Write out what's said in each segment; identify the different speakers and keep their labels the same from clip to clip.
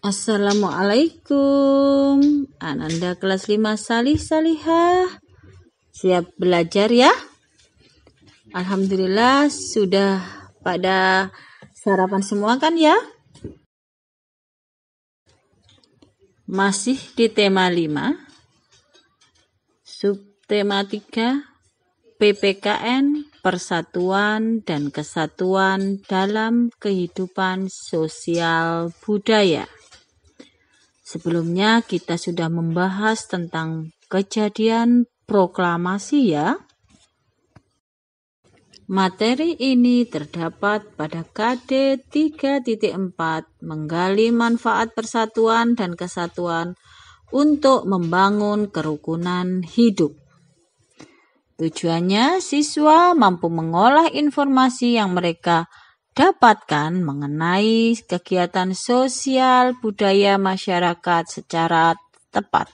Speaker 1: Assalamualaikum, Ananda kelas 5 Salihah. Siap belajar ya? Alhamdulillah sudah pada sarapan semua kan ya? Masih di tema 5, subtema 3, PPKN, persatuan dan kesatuan dalam kehidupan sosial budaya. Sebelumnya kita sudah membahas tentang kejadian proklamasi ya. Materi ini terdapat pada KD 3.4 menggali manfaat persatuan dan kesatuan untuk membangun kerukunan hidup. Tujuannya siswa mampu mengolah informasi yang mereka dapatkan mengenai kegiatan sosial budaya masyarakat secara tepat.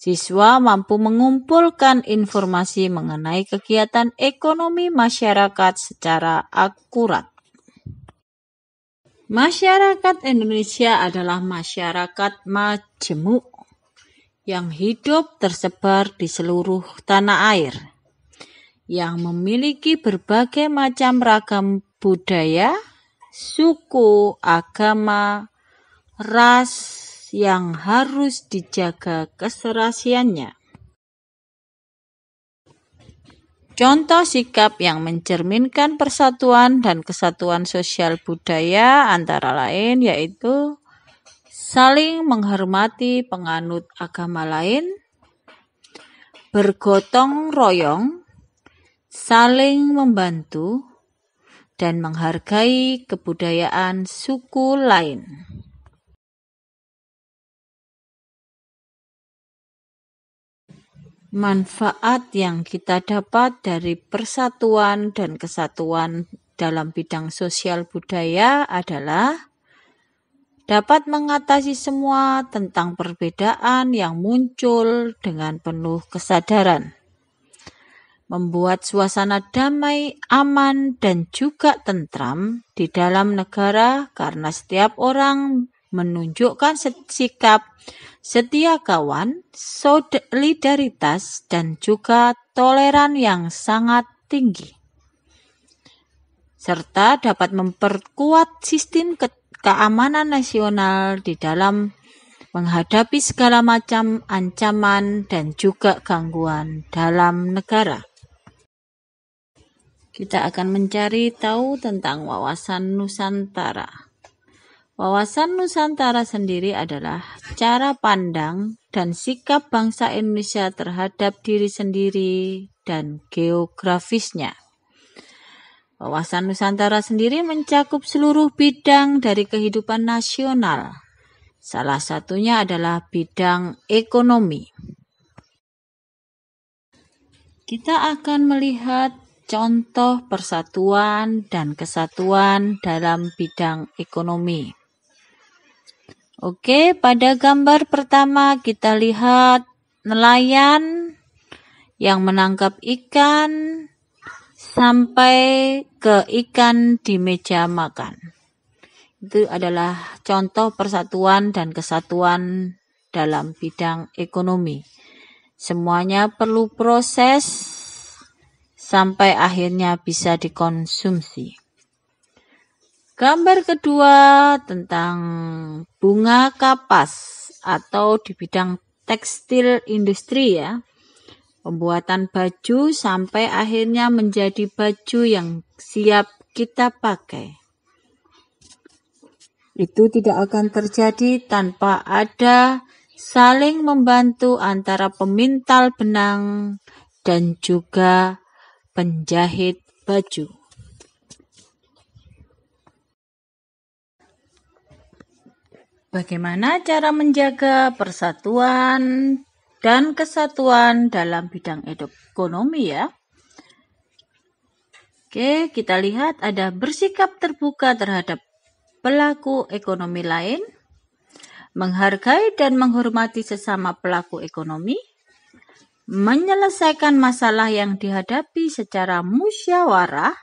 Speaker 1: Siswa mampu mengumpulkan informasi mengenai kegiatan ekonomi masyarakat secara akurat. Masyarakat Indonesia adalah masyarakat majemuk yang hidup tersebar di seluruh tanah air, yang memiliki berbagai macam ragam budaya, suku, agama, ras yang harus dijaga keserasiannya. Contoh sikap yang mencerminkan persatuan dan kesatuan sosial budaya antara lain yaitu saling menghormati penganut agama lain, bergotong royong, saling membantu, dan menghargai kebudayaan suku lain. Manfaat yang kita dapat dari persatuan dan kesatuan dalam bidang sosial budaya adalah dapat mengatasi semua tentang perbedaan yang muncul dengan penuh kesadaran, membuat suasana damai, aman, dan juga tentram di dalam negara karena setiap orang menunjukkan sikap setia kawan, solidaritas, dan juga toleran yang sangat tinggi, serta dapat memperkuat sistem keamanan nasional di dalam menghadapi segala macam ancaman dan juga gangguan dalam negara. Kita akan mencari tahu tentang wawasan Nusantara. Wawasan Nusantara sendiri adalah cara pandang dan sikap bangsa Indonesia terhadap diri sendiri dan geografisnya. Wawasan Nusantara sendiri mencakup seluruh bidang dari kehidupan nasional. Salah satunya adalah bidang ekonomi. Kita akan melihat contoh persatuan dan kesatuan dalam bidang ekonomi. Oke, pada gambar pertama kita lihat nelayan yang menangkap ikan sampai ke ikan di meja makan. Itu adalah contoh persatuan dan kesatuan dalam bidang ekonomi. Semuanya perlu proses sampai akhirnya bisa dikonsumsi. Gambar kedua tentang bunga kapas atau di bidang tekstil industri ya. Pembuatan baju sampai akhirnya menjadi baju yang siap kita pakai. Itu tidak akan terjadi tanpa ada saling membantu antara pemintal benang dan juga penjahit baju. Bagaimana cara menjaga persatuan dan kesatuan dalam bidang ekonomi ya? Oke, kita lihat ada bersikap terbuka terhadap pelaku ekonomi lain, menghargai dan menghormati sesama pelaku ekonomi, menyelesaikan masalah yang dihadapi secara musyawarah,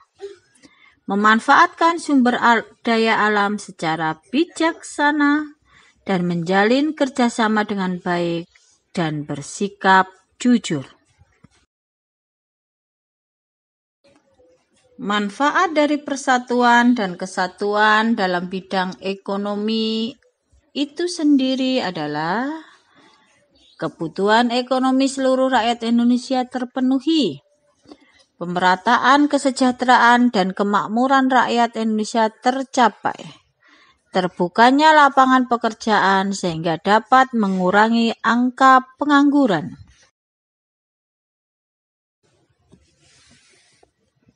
Speaker 1: memanfaatkan sumber daya alam secara bijaksana, dan menjalin kerjasama dengan baik dan bersikap jujur. Manfaat dari persatuan dan kesatuan dalam bidang ekonomi itu sendiri adalah kebutuhan ekonomi seluruh rakyat Indonesia terpenuhi, pemerataan kesejahteraan dan kemakmuran rakyat Indonesia tercapai, terbukanya lapangan pekerjaan sehingga dapat mengurangi angka pengangguran.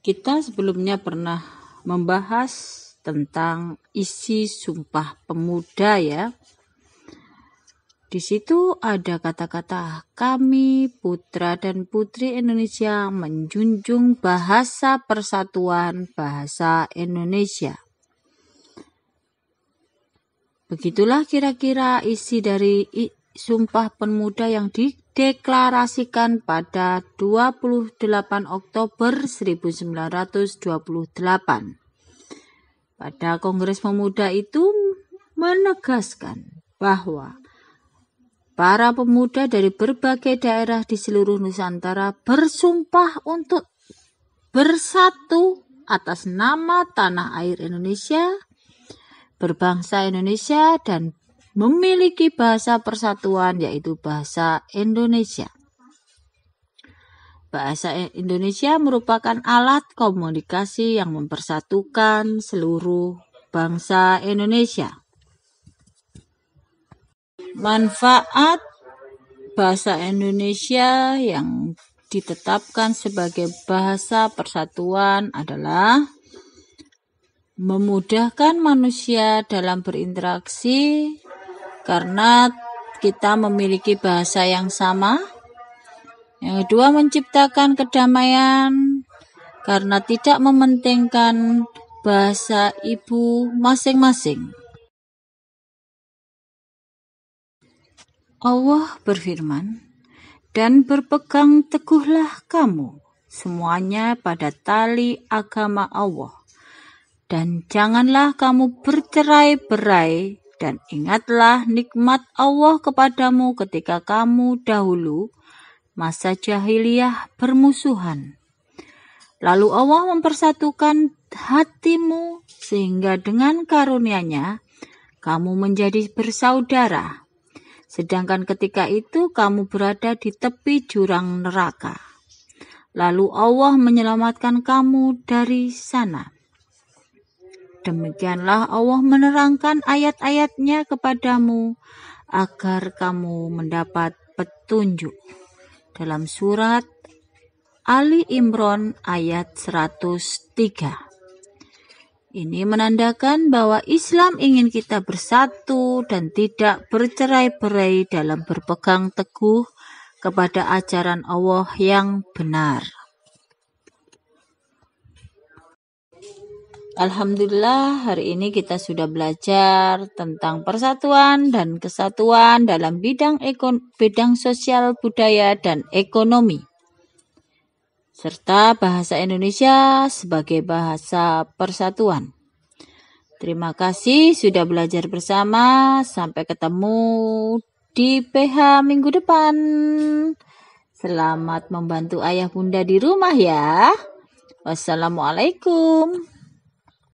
Speaker 1: Kita sebelumnya pernah membahas tentang isi Sumpah Pemuda ya. Di situ ada kata-kata, kami putra dan putri Indonesia menjunjung bahasa persatuan bahasa Indonesia. Begitulah kira-kira isi dari Sumpah Pemuda yang dideklarasikan pada 28 Oktober 1928. Pada Kongres Pemuda itu menegaskan bahwa para pemuda dari berbagai daerah di seluruh Nusantara bersumpah untuk bersatu atas nama tanah air Indonesia, berbangsa Indonesia, dan memiliki bahasa persatuan yaitu bahasa Indonesia. Bahasa Indonesia merupakan alat komunikasi yang mempersatukan seluruh bangsa Indonesia. Manfaat bahasa Indonesia yang ditetapkan sebagai bahasa persatuan adalah memudahkan manusia dalam berinteraksi karena kita memiliki bahasa yang sama. Yang kedua, menciptakan kedamaian karena tidak mementingkan bahasa ibu masing-masing. Allah berfirman, dan berpegang teguhlah kamu semuanya pada tali agama Allah, dan janganlah kamu bercerai-berai, dan ingatlah nikmat Allah kepadamu ketika kamu dahulu masa jahiliyah bermusuhan. Lalu Allah mempersatukan hatimu sehingga dengan karunia-Nya kamu menjadi bersaudara. Sedangkan ketika itu kamu berada di tepi jurang neraka. Lalu Allah menyelamatkan kamu dari sana. Demikianlah Allah menerangkan ayat-ayat-Nya kepadamu agar kamu mendapat petunjuk. Dalam surat Ali Imran ayat 103. Ini menandakan bahwa Islam ingin kita bersatu dan tidak bercerai-berai dalam berpegang teguh kepada ajaran Allah yang benar. Alhamdulillah, hari ini kita sudah belajar tentang persatuan dan kesatuan dalam bidang sosial, budaya, dan ekonomi, serta bahasa Indonesia sebagai bahasa persatuan. Terima kasih sudah belajar bersama. Sampai ketemu di PH minggu depan. Selamat membantu ayah bunda di rumah ya. Wassalamualaikum.